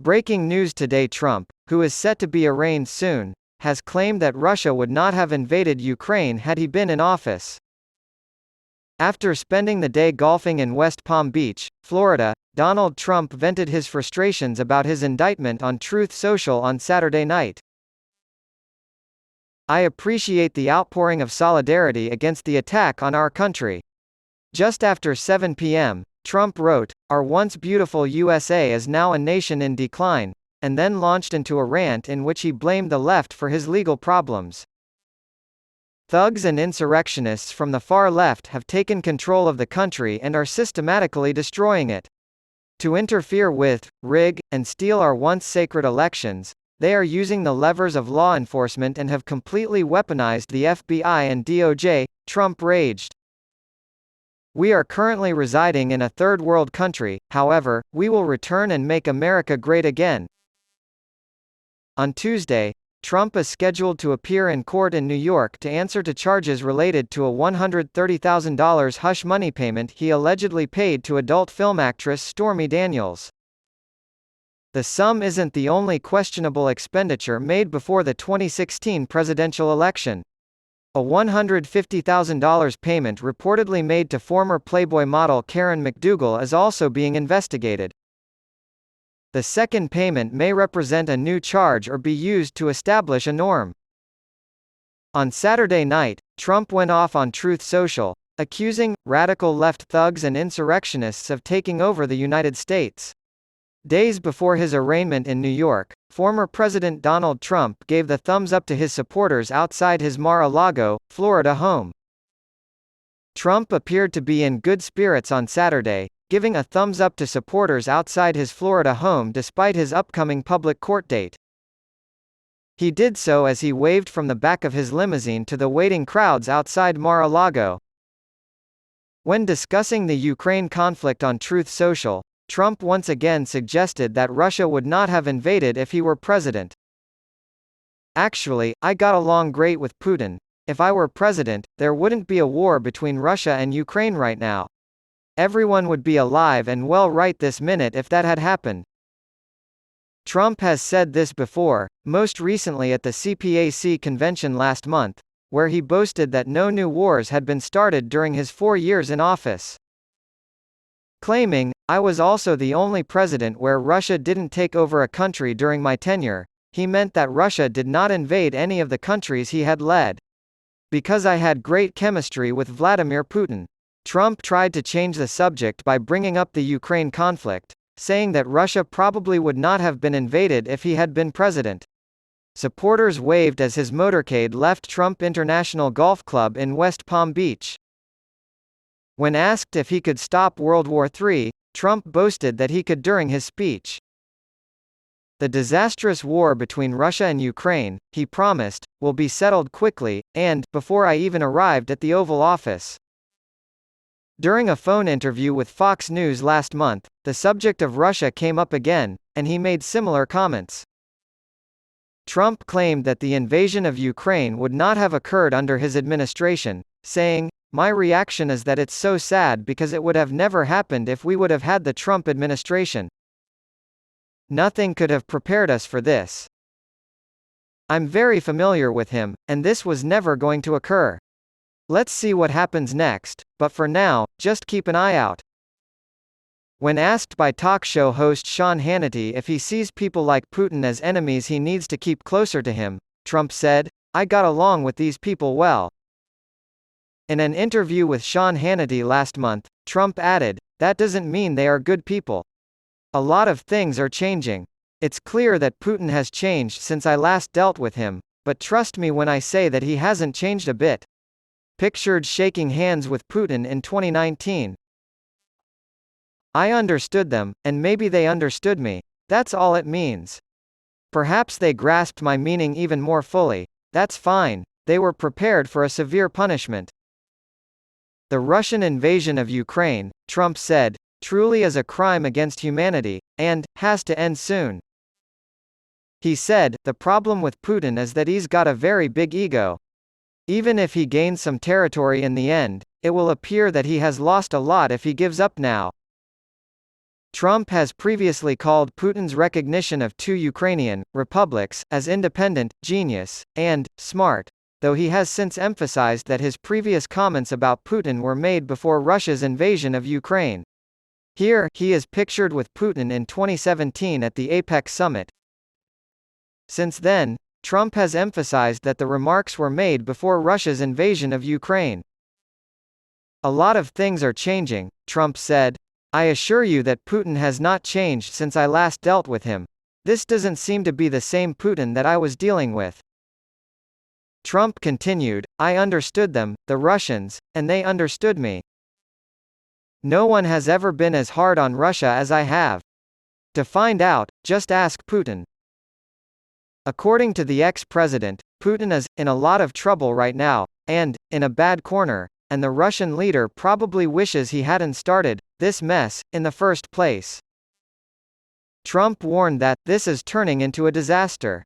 Breaking news today: Trump, who is set to be arraigned soon, has claimed that Russia would not have invaded Ukraine had he been in office. After spending the day golfing in West Palm Beach, Florida, Donald Trump vented his frustrations about his indictment on Truth Social on Saturday night. "I appreciate the outpouring of solidarity against the attack on our country." Just after 7 p.m., Trump wrote, "Our once beautiful USA is now a nation in decline," and then launched into a rant in which he blamed the left for his legal problems. "Thugs and insurrectionists from the far left have taken control of the country and are systematically destroying it. To interfere with, rig, and steal our once sacred elections, they are using the levers of law enforcement and have completely weaponized the FBI and DOJ," Trump raged. "We are currently residing in a third world country, however, we will return and make America great again." On Tuesday, Trump is scheduled to appear in court in New York to answer to charges related to a $130,000 hush money payment he allegedly paid to adult film actress Stormy Daniels. The sum isn't the only questionable expenditure made before the 2016 presidential election. A $150,000 payment reportedly made to former Playboy model Karen McDougal is also being investigated. The second payment may represent a new charge or be used to establish a norm. On Saturday night, Trump went off on Truth Social, accusing radical left thugs and insurrectionists of taking over the United States. Days before his arraignment in New York, former President Donald Trump gave the thumbs up to his supporters outside his Mar-a-Lago, Florida home. Trump appeared to be in good spirits on Saturday, giving a thumbs up to supporters outside his Florida home despite his upcoming public court date. He did so as he waved from the back of his limousine to the waiting crowds outside Mar-a-Lago. When discussing the Ukraine conflict on Truth Social, Trump once again suggested that Russia would not have invaded if he were president. "Actually, I got along great with Putin. If I were president, there wouldn't be a war between Russia and Ukraine right now. Everyone would be alive and well right this minute if that had happened." Trump has said this before, most recently at the CPAC convention last month, where he boasted that no new wars had been started during his 4 years in office. Claiming, "I was also the only president where Russia didn't take over a country during my tenure," he meant that Russia did not invade any of the countries he had led. "Because I had great chemistry with Vladimir Putin." Trump tried to change the subject by bringing up the Ukraine conflict, saying that Russia probably would not have been invaded if he had been president. Supporters waved as his motorcade left Trump International Golf Club in West Palm Beach. When asked if he could stop World War III, Trump boasted that he could during his speech. "The disastrous war between Russia and Ukraine," he promised, "will be settled quickly, and, before I even arrived at the Oval Office." During a phone interview with Fox News last month, the subject of Russia came up again, and he made similar comments. Trump claimed that the invasion of Ukraine would not have occurred under his administration, saying, "My reaction is that it's so sad because it would have never happened if we would have had the Trump administration. Nothing could have prepared us for this. I'm very familiar with him, and this was never going to occur. Let's see what happens next, but for now, just keep an eye out." When asked by talk show host Sean Hannity if he sees people like Putin as enemies he needs to keep closer to him, Trump said, "I got along with these people well." In an interview with Sean Hannity last month, Trump added, "That doesn't mean they are good people. A lot of things are changing. It's clear that Putin has changed since I last dealt with him, but trust me when I say that he hasn't changed a bit." Pictured shaking hands with Putin in 2019. "I understood them, and maybe they understood me. That's all it means. Perhaps they grasped my meaning even more fully. That's fine. They were prepared for a severe punishment." The Russian invasion of Ukraine, Trump said, truly is a crime against humanity, and has to end soon. He said, "The problem with Putin is that he's got a very big ego. Even if he gains some territory in the end, it will appear that he has lost a lot if he gives up now." Trump has previously called Putin's recognition of two Ukrainian republics as independent, genius, and smart, though he has since emphasized that his previous comments about Putin were made before Russia's invasion of Ukraine. Here, he is pictured with Putin in 2017 at the APEC summit. Since then, Trump has emphasized that the remarks were made before Russia's invasion of Ukraine. "A lot of things are changing," Trump said. "I assure you that Putin has not changed since I last dealt with him. This doesn't seem to be the same Putin that I was dealing with." Trump continued, "I understood them, the Russians, and they understood me. No one has ever been as hard on Russia as I have. To find out, just ask Putin." According to the ex-president, Putin is in a lot of trouble right now, and in a bad corner, and the Russian leader probably wishes he hadn't started this mess in the first place. Trump warned that this is turning into a disaster.